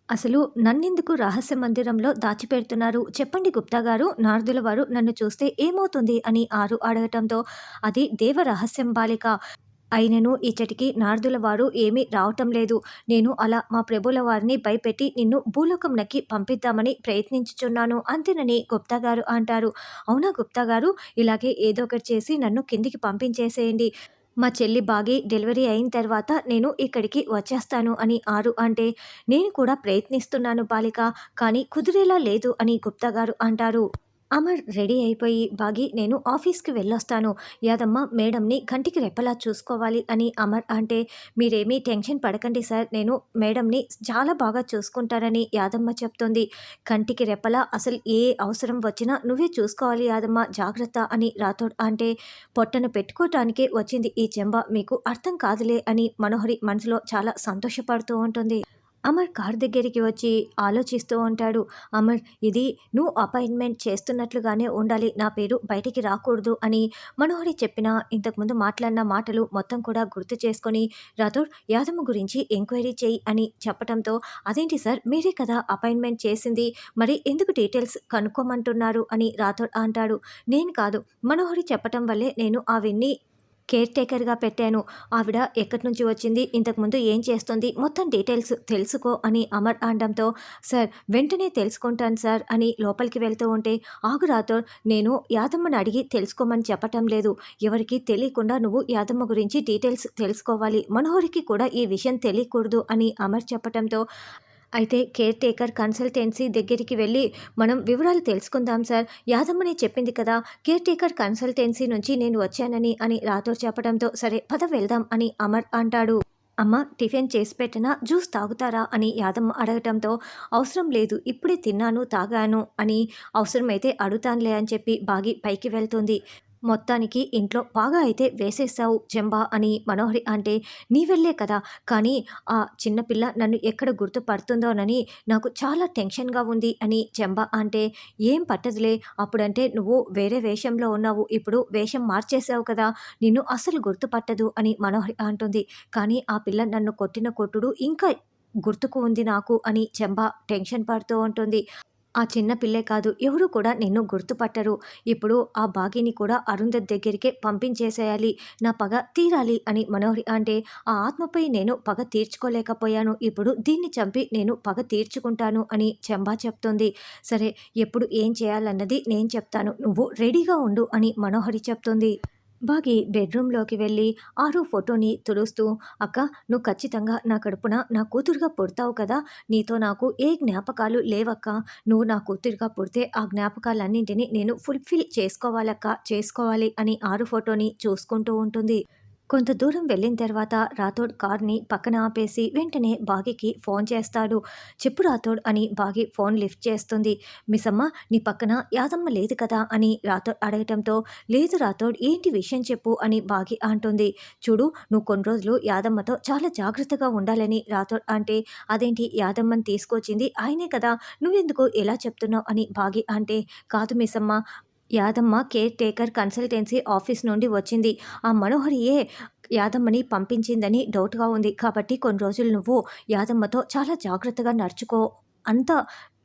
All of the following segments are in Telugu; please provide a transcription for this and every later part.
అసలు నన్నెందుకు రహస్య మందిరంలో దాచిపెడుతున్నారు? చెప్పండి గుప్తా గారు. నారదుల వారు నన్ను చూస్తే ఏమవుతుంది? అని ఆరు అడగటంతో, అది దేవ రహస్యం బాలిక. అయినను ఇచ్చటికి నారదుల వారు ఏమీ రావటం లేదు. నేను అలా మా ప్రభువుల వారిని భయపెట్టి నిన్ను భూలోకంనకి పంపిద్దామని ప్రయత్నించుచున్నాను. అంతేనని గుప్తా గారు అంటారు. అవునా గుప్తా గారు? ఇలాగే ఏదో ఒకటి చేసి నన్ను కిందికి పంపించేసేయండి. మా చెల్లి బాగి డెలివరీ అయిన తర్వాత నేను ఇక్కడికి వచ్చేస్తాను అని ఆరు అంటే, నేను కూడా ప్రయత్నిస్తున్నాను బాలిక, కానీ కుదిరేలా లేదు అని గుప్తా గారు అంటారు. అమర్ రెడీ అయిపోయి, బాగి నేను ఆఫీస్కి వెళ్ళొస్తాను. యాదమ్మ మేడంని కంటికి రెప్పలా చూసుకోవాలి అని అమర్ అంటే, మీరేమీ టెన్షన్ పడకండి సార్, నేను మేడంని చాలా బాగా చూసుకుంటానని యాదమ్మ చెప్తుంది. కంటికి రెప్పలా అసలు ఏ అవసరం వచ్చినా నువ్వే చూసుకోవాలి యాదమ్మ, జాగ్రత్త అని రాథోడ్ అంటే, పొట్టను పెట్టుకోవటానికే వచ్చింది ఈ చెంబ, మీకు అర్థం కాదులే అని మనోహరి మనసులో చాలా సంతోషపడుతూ ఉంటుంది. అమర్ కార్ దగ్గరికి వచ్చి ఆలోచిస్తూ ఉంటాడు. అమర్, ఇది నువ్వు అపాయింట్మెంట్ చేస్తున్నట్లుగానే ఉండాలి, నా పేరు బయటికి రాకూడదు అని మనోహరి చెప్పిన ఇంతకుముందు మాట్లాడిన మాటలు మొత్తం కూడా గుర్తు చేసుకొని, రాథోడ్ యాదమ్మ గురించి ఎంక్వైరీ చేయి అని చెప్పటంతో, అదేంటి సార్, మీరే కదా అపాయింట్మెంట్ చేసింది, మరి ఎందుకు డీటెయిల్స్ కనుక్కోమంటున్నారు అని రాథోడ్ అంటాడు. నేను కాదు, మనోహరి చెప్పటం వల్లే నేను అవన్నీ కేర్ టేకర్‌గా పెట్టాను. ఆవిడ ఎక్కడి నుంచి వచ్చింది, ఇంతకుముందు ఏం చేస్తుంది, మొత్తం డీటెయిల్స్ తెలుసుకో అని అమర్ అనడంతో, సార్ వెంటనే తెలుసుకుంటాను సార్ అని లోపలికి వెళ్తూ ఉంటే, ఆగు రాథోడ్, నేను యాదమ్మని అడిగి తెలుసుకోమని చెప్పటం లేదు. ఎవరికీ తెలియకుండా నువ్వు యాదమ్మ గురించి డీటెయిల్స్ తెలుసుకోవాలి. మనోహరికి కూడా ఈ విషయం తెలియకూడదు అని అమర్ చెప్పటంతో, అయితే కేర్ టేకర్ కన్సల్టెన్సీ దగ్గరికి వెళ్ళి మనం వివరాలు తెలుసుకుందాం సార్, యాదమ్మని చెప్పింది కదా కేర్ టేకర్ కన్సల్టెన్సీ నుంచి నేను వచ్చానని అని రాథోడ్ చెప్పడంతో, సరే పద వెళ్దాం అని అమర్ అంటాడు. అమ్మ, టిఫిన్ చేసి పెట్టినా జ్యూస్ తాగుతారా అని యాదమ్మ అడగటంతో, అవసరం లేదు, ఇప్పుడే తిన్నాను తాగాను అని, అవసరమైతే అడుగుతానులే అని చెప్పి బాగి పైకి వెళ్తుంది. మొత్తానికి ఇంట్లో బాగా అయితే వేసేసావు చెంబా అని మనోహరి అంటే, నీ వెళ్ళే కదా, కానీ ఆ చిన్నపిల్ల నన్ను ఎక్కడ గుర్తుపడుతుందోనని నాకు చాలా టెన్షన్గా ఉంది అని చెంబా అంటే, ఏం పట్టదులే, అప్పుడంటే నువ్వు వేరే వేషంలో ఉన్నావు, ఇప్పుడు వేషం మార్చేసావు కదా, నిన్ను అస్సలు గుర్తుపట్టదు అని మనోహరి అంటుంది. కానీ ఆ పిల్ల నన్ను కొట్టిన కొట్టుడు ఇంకా గుర్తుకు ఉంది నాకు అని చెంబా టెన్షన్ పడుతూ ఉంటుంది. ఆ చిన్న పిల్లే కాదు, ఎవరు కూడా నిన్ను గుర్తుపట్టరు. ఇప్పుడు ఆ బాగిని కూడా అరుంధతి దగ్గరికే పంపించేసేయాలి, నా పగ తీరాలి అని మనోహరి అంటే, ఆ ఆత్మపై నేను పగ తీర్చుకోలేకపోయాను, ఇప్పుడు దీన్ని చంపి నేను పగ తీర్చుకుంటాను అని చెంబా చెప్తుంది. సరే, ఎప్పుడు ఏం చేయాలన్నది నేను చెప్తాను, నువ్వు రెడీగా ఉండు అని మనోహరి చెప్తుంది. బాగి బెడ్రూమ్లోకి వెళ్ళి ఆరు ఫోటోని తుడుస్తూ, అక్క, నువ్వు ఖచ్చితంగా నా కడుపున నా కూతురుగా పుడతావు కదా, నీతో నాకు ఏ జ్ఞాపకాలు లేవక్క, నువ్వు నా కూతురుగా పుడితే ఆ జ్ఞాపకాలన్నింటినీ నేను ఫుల్ఫిల్ చేసుకోవాలక్క, చేసుకోవాలి అని ఆరు ఫోటోని చూసుకుంటూ ఉంటుంది. కొంత దూరం వెళ్ళిన తర్వాత రాథోడ్ కార్ని పక్కన ఆపేసి వెంటనే బాగికి ఫోన్ చేస్తాడు. చెప్పు రాథోడ్ అని బాగి ఫోన్ లిఫ్ట్ చేస్తుంది. మిస్సమ్మ, నీ పక్కన యాదమ్మ లేదు కదా అని రాథోడ్ అడగటంతో, లేదు రాథోడ్, ఏంటి విషయం చెప్పు అని బాగి అంటుంది. చూడు, నువ్వు కొన్ని రోజులు యాదమ్మతో చాలా జాగ్రత్తగా ఉండాలని రాథోడ్ అంటే, అదేంటి, యాదమ్మని తీసుకొచ్చింది ఆయనే కదా, నువ్వెందుకు ఎలా చెప్తున్నావు అని బాగి అంటే, కాదు Missamma, Yadamma care taker consultancy office నుండి వచ్చింది, ఆ మనోహరియే యాదమ్మని పంపించిందని డౌట్గా ఉంది, కాబట్టి కొన్ని రోజులు నువ్వు యాదమ్మతో చాలా జాగ్రత్తగా నడుచుకో, అంత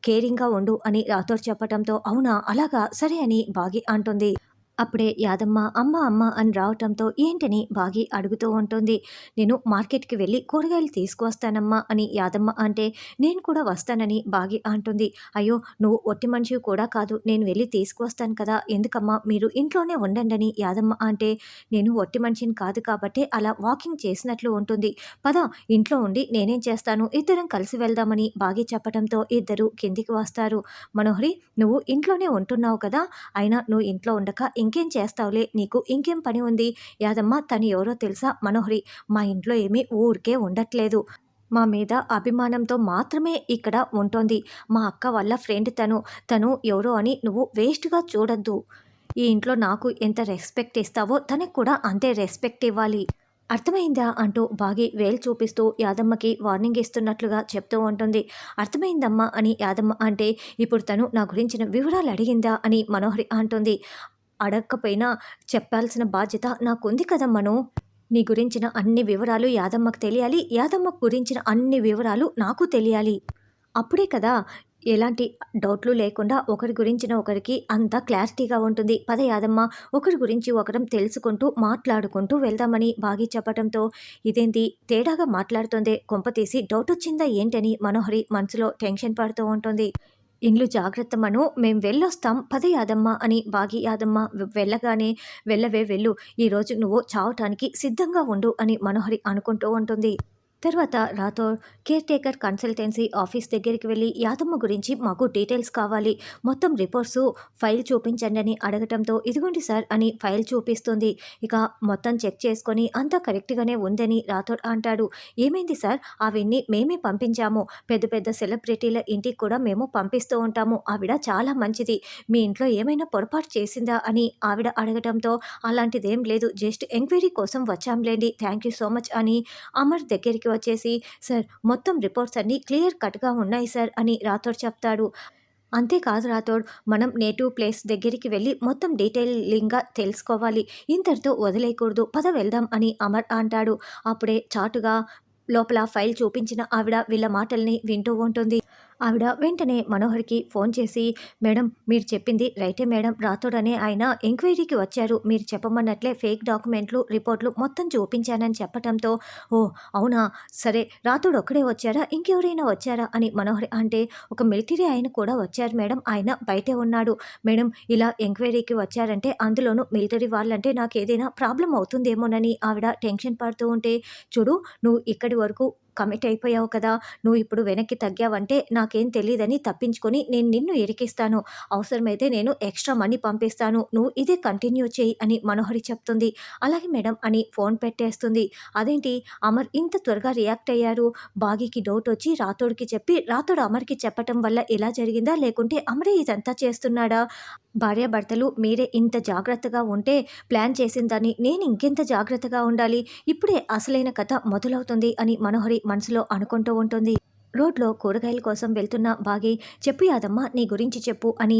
కేరింగ్గా ఉండు అని రాథోడ్ చెప్పటంతో, అవునా, అలాగా, సరే అని బాగి అంటుంది. అప్పుడే యాదమ్మ అమ్మ అమ్మ అని రావటంతో, ఏంటని బాగి అడుగుతూ ఉంటుంది. నేను మార్కెట్కి వెళ్ళి కూరగాయలు తీసుకువస్తానమ్మా అని యాదమ్మ అంటే, నేను కూడా వస్తానని బాగి అంటుంది. అయ్యో, నువ్వు ఒట్టి మనిషివి కూడా కాదు, నేను వెళ్ళి తీసుకువస్తాను కదా, ఎందుకమ్మా మీరు ఇంట్లోనే ఉండండి యాదమ్మ అంటే, నేను ఒట్టి మనిషిని కాదు కాబట్టి అలా వాకింగ్ చేసినట్లు ఉంటుంది, పద ఇంట్లో ఉండి నేనేం చేస్తాను, ఇద్దరం కలిసి వెళ్దామని బాగి చెప్పడంతో ఇద్దరు కిందికి వస్తారు. మనోహరి, నువ్వు ఇంట్లోనే ఉంటున్నావు కదా, అయినా నువ్వు ఇంట్లో ఉండక ఇంకేం చేస్తావులే, నీకు ఇంకేం పని ఉంది, యాదమ్మ తను ఎవరో తెలుసా మనోహరి, మా ఇంట్లో ఏమీ ఊరికే ఉండట్లేదు, మా మీద అభిమానంతో మాత్రమే ఇక్కడ ఉంటుంది, మా అక్క వాళ్ళ ఫ్రెండ్ తను ఎవరో అని నువ్వు వేస్ట్గా చూడొద్దు, ఈ ఇంట్లో నాకు ఎంత రెస్పెక్ట్ ఇస్తావో తనకు కూడా అంతే రెస్పెక్ట్ ఇవ్వాలి, అర్థమైందా అంటూ బాగి వేలు చూపిస్తూ యాదమ్మకి వార్నింగ్ ఇస్తున్నట్లుగా చెప్తూ ఉంటుంది. అర్థమైందమ్మా అని యాదమ్మ అంటే, ఇప్పుడు తను నా గురించిన వివరాలు అడిగిందా అని మనోహరి అంటుంది. అడగకపోయినా చెప్పాల్సిన బాధ్యత నాకుంది కదా మను, నీ గురించిన అన్ని వివరాలు యాదమ్మకు తెలియాలి, యాదమ్మకు గురించిన అన్ని వివరాలు నాకు తెలియాలి. అప్పుడే కదా ఎలాంటి డౌట్లు లేకుండా ఒకరి గురించిన ఒకరికి అంత క్లారిటీగా ఉంటుంది. పద యాదమ్మ, ఒకరి గురించి ఒకరం తెలుసుకుంటూ, మాట్లాడుకుంటూ వెళ్దామని బాగి చెప్పటంతో, ఇదేంటి తేడాగా మాట్లాడుతోందే, కొంపతీసి డౌటొచ్చిందా ఏంటని మనోహరి మనసులో టెన్షన్ పడుతూ ఉంటుంది. ఇండ్లు జాగ్రత్త మను, మేం వెళ్ళొస్తాం పద యాదమ్మ అని బాగి యాదమ్మ వెళ్ళగానే, వెళ్ళవే వెళ్ళు, ఈరోజు నువ్వు చావటానికి సిద్ధంగా ఉండు అని మనోహరి అనుకుంటూ ఉంటుంది. తర్వాత Rathod care taker consultancy office దగ్గరికి వెళ్ళి యాదమ్మ గురించి మాకు డీటెయిల్స్ కావాలి, మొత్తం రిపోర్ట్సు ఫైల్ చూపించండి అని అడగటంతో, ఇదిగోండి సార్ అని ఫైల్ చూపిస్తుంది. ఇక మొత్తం చెక్ చేసుకొని అంతా కరెక్ట్గానే ఉందని రాథోడ్ అంటాడు. ఏమైంది సార్, అవన్నీ మేమే పంపించాము, పెద్ద పెద్ద సెలబ్రిటీల ఇంటికి కూడా మేము పంపిస్తూ ఉంటాము, ఆవిడ చాలా మంచిది, మీ ఇంట్లో ఏమైనా పొరపాటు చేసిందా అని ఆవిడ అడగటంతో, అలాంటిదేం లేదు, జస్ట్ ఎంక్వైరీ కోసం వచ్చాంలేండి, థ్యాంక్ యూ సో మచ్ అని అమర్ దగ్గరికి వచ్చేసి, సార్ మొత్తం రిపోర్ట్స్ అన్నీ క్లియర్ కట్గా ఉన్నాయి సార్ అని రాథోడ్ చెప్తాడు. అంతేకాదు రాథోడ్, మనం నేటివ్ ప్లేస్ దగ్గరికి వెళ్ళి మొత్తం డీటెయిలింగ్గా తెలుసుకోవాలి, ఇంతటితో వదిలేయకూడదు, పద వెళ్దాం అని అమర్ అంటాడు. అప్పుడే చాటుగా లోపల ఫైల్ చూపించిన ఆవిడ వీళ్ళ మాటల్ని వింటూ ఉంటుంది. ఆవిడ వెంటనే మనోహర్కి ఫోన్ చేసి, మేడం మీరు చెప్పింది రైటే మేడం, రాథోడ్ అనే ఆయన ఎంక్వైరీకి వచ్చారు, మీరు చెప్పమన్నట్లే ఫేక్ డాక్యుమెంట్లు రిపోర్ట్లు మొత్తం చూపించానని చెప్పటంతో, ఓ అవునా, సరే రాథోడ్ ఒక్కడే వచ్చారా, ఇంకెవరైనా వచ్చారా అని మనోహరి అంటే, ఒక మిలిటరీ ఆయన కూడా వచ్చారు మేడం, ఆయన బయటే ఉన్నాడు మేడం, ఇలా ఎంక్వైరీకి వచ్చారంటే అందులోనూ మిలిటరీ వాళ్ళంటే నాకు ఏదైనా ప్రాబ్లం అవుతుందేమోనని ఆవిడ టెన్షన్ పడుతూ ఉంటే, చూడు నువ్వు ఇక్కడి వరకు కమిట్ అయిపోయావు కదా, నువ్వు ఇప్పుడు వెనక్కి తగ్గావంటే నాకేం తెలియదని తప్పించుకొని నేను నిన్ను ఇరికిస్తాను, అవసరమైతే నేను ఎక్స్ట్రా మనీ పంపిస్తాను, నువ్వు ఇదే కంటిన్యూ చేయి అని మనోహరి చెప్తుంది. అలాగే మేడం అని ఫోన్ పెట్టేస్తుంది. అదేంటి అమర్ ఇంత త్వరగా రియాక్ట్ అయ్యారు, బాగీకి డౌట్ వచ్చి రాథోడ్కి చెప్పి రాథోడ్ అమర్కి చెప్పటం వల్ల ఇలా జరిగిందా, లేకుంటే అమరే ఇదంతా చేస్తున్నాడా, భార్యాభర్తలు మీరే ఇంత జాగ్రత్తగా ఉంటే ప్లాన్ చేసిందని నేను ఇంకెంత జాగ్రత్తగా ఉండాలి, ఇప్పుడే అసలైన కథ మొదలవుతుంది అని మనోహరి మనసులో అనుకుంటూ ఉంటుంది. రోడ్లో కూరగాయల కోసం వెళ్తున్న బాగి, చెప్పు యాదమ్మ నీ గురించి చెప్పు అని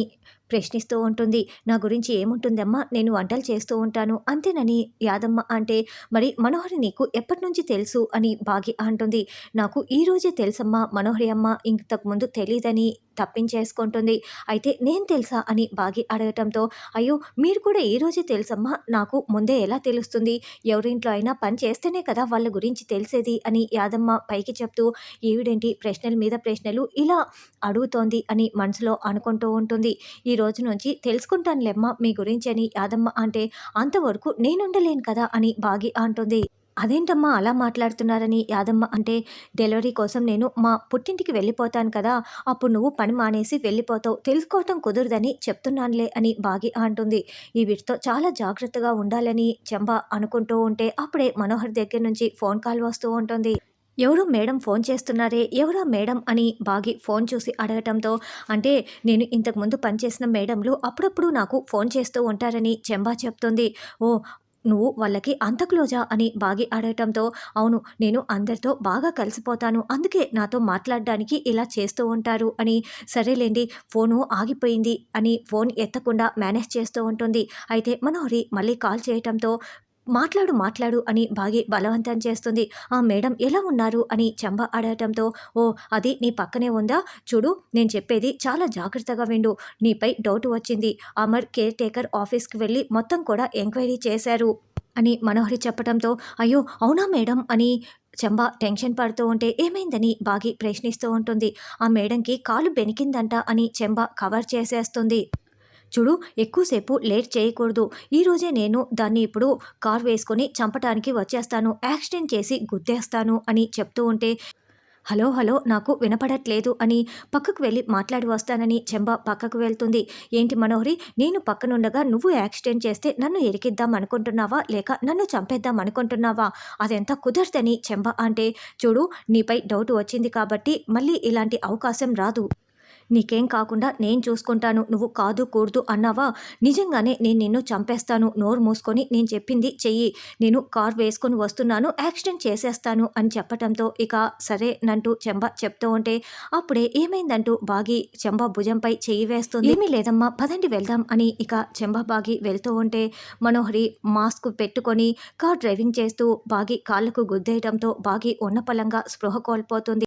ప్రశ్నిస్తూ ఉంటుంది. నా గురించి ఏముంటుందమ్మా, నేను వంటలు చేస్తూ ఉంటాను అంతేనని యాదమ్మ అంటే, మరి మనోహరి నీకు ఎప్పటి నుంచి తెలుసు అని బాగి అంటుంది. నాకు ఈరోజే తెలుసమ్మా, మనోహరి అమ్మ ఇంతకుముందు తెలీదని తప్పించేసుకుంటుంది. అయితే నేను తెలుసా అని బాగి అడగటంతో, అయ్యో మీరు కూడా ఈరోజే తెలుసమ్మా, నాకు ముందే ఎలా తెలుస్తుంది, ఎవరింట్లో అయినా పని చేస్తేనే కదా వాళ్ళ గురించి తెలిసేది అని యాదమ్మ పైకి చెప్తూ, ఈవిడేంటి ప్రశ్నల మీద ప్రశ్నలు ఇలా అడుగుతోంది అని మనసులో అనుకుంటూ ఉంటుంది. ఈ రోజు నుంచి తెలుసుకుంటానులేమ్మా మీ గురించి అని యాదమ్మ అంటే, అంతవరకు నేనుండలేను కదా అని బాగి అంటుంది. అదేంటమ్మా అలా మాట్లాడుతున్నారని యాదమ్మ అంటే, డెలివరీ కోసం నేను మా పుట్టింటికి వెళ్ళిపోతాను కదా, అప్పుడు నువ్వు పని మానేసి వెళ్ళిపోతావు, తెలుసుకోవటం కుదరదని చెప్తున్నానులే అని బాగి అంటుంది. ఈ వీటితో చాలా జాగ్రత్తగా ఉండాలని చెంబ అనుకుంటూ ఉంటే, అప్పుడే మనోహర్ దగ్గర నుంచి ఫోన్ కాల్ వస్తూ ఉంటుంది. ఎవరో మేడం ఫోన్ చేస్తున్నారే, ఎవరా మేడం అని బాగి ఫోన్ చూసి అడగటంతో, అంటే నేను ఇంతకుముందు పనిచేసిన మేడంలు అప్పుడప్పుడు నాకు ఫోన్ చేస్తూ ఉంటారని చెంబా చెప్తుంది. ఓ నువ్వు వాళ్ళకి అంత క్లోజా అని బాగి అడగటంతో, అవును నేను అందరితో బాగా కలిసిపోతాను, అందుకే నాతో మాట్లాడడానికి ఇలా చేస్తూ ఉంటారు అని, సరేలేండి ఫోను ఆగిపోయింది అని ఫోన్ ఎత్తకుండా మేనేజ్ చేస్తూ ఉంటుంది. అయితే మనోహరి మళ్ళీ కాల్ చేయటంతో, మాట్లాడు మాట్లాడు అని బాగి బలవంతం చేస్తుంది. ఆ మేడం ఎలా ఉన్నారు అని చంబ అడగటంతో, ఓ అది నీ పక్కనే ఉందా, చూడు నేను చెప్పేది చాలా జాగ్రత్తగా విండు, నీపై డౌట్ వచ్చింది, అమర్ కేర్ టేకర్ ఆఫీస్కి వెళ్ళి మొత్తం కూడా ఎంక్వైరీ చేశారు అని మనోహరి చెప్పడంతో, అయ్యో అవునా మేడం అని చంబ టెన్షన్ పడుతూ ఉంటే, ఏమైందని బాగి ప్రశ్నిస్తూ ఉంటుంది. ఆ మేడంకి కాలు బెనికిందంట అని చెంబ కవర్ చేసేస్తుంది. చూడు ఎక్కువసేపు లేట్ చేయకూడదు, ఈరోజే నేను దాన్ని ఇప్పుడు కార్ వేసుకొని చంపటానికి వచ్చేస్తాను, యాక్సిడెంట్ చేసి గుద్దేస్తాను అని చెప్తూ ఉంటే, హలో హలో నాకు వినపడట్లేదు అని పక్కకు వెళ్ళి మాట్లాడి వస్తానని చెంబ పక్కకు వెళ్తుంది. ఏంటి మనోహరి, నేను పక్కనుండగా నువ్వు యాక్సిడెంట్ చేస్తే నన్ను ఇరికిద్దాం అనుకుంటున్నావా, లేక నన్ను చంపేద్దాం అనుకుంటున్నావా, అదెంత కుదరదని చెంబ అంటే, చూడు నీపై డౌట్ వచ్చింది కాబట్టి మళ్ళీ ఇలాంటి అవకాశం రాదు, నీకేం కాకుండా నేను చూసుకుంటాను, నువ్వు కాదు కూడదు అన్నావా, నిజంగానే నేను నిన్ను చంపేస్తాను, నోరు మూసుకొని నేను చెప్పింది చెయ్యి, నేను కార్ వేసుకొని వస్తున్నాను, యాక్సిడెంట్ చేసేస్తాను అని చెప్పటంతో, ఇక సరే నంటూ చెంబ చెప్తూ ఉంటే, అప్పుడే ఏమైందంటూ బాగి చెంబ భుజంపై చెయ్యి వేస్తుంది. ఏమీ లేదమ్మా పదండి వెళ్దాం అని ఇక చెంబ బాగి వెళ్తూ ఉంటే, మనోహరి మాస్క్ పెట్టుకొని కార్ డ్రైవింగ్ చేస్తూ బాగి కాళ్ళకు గుద్దేయడంతో బాగి ఉన్నపలంగా స్పృహ కోల్పోతుంది.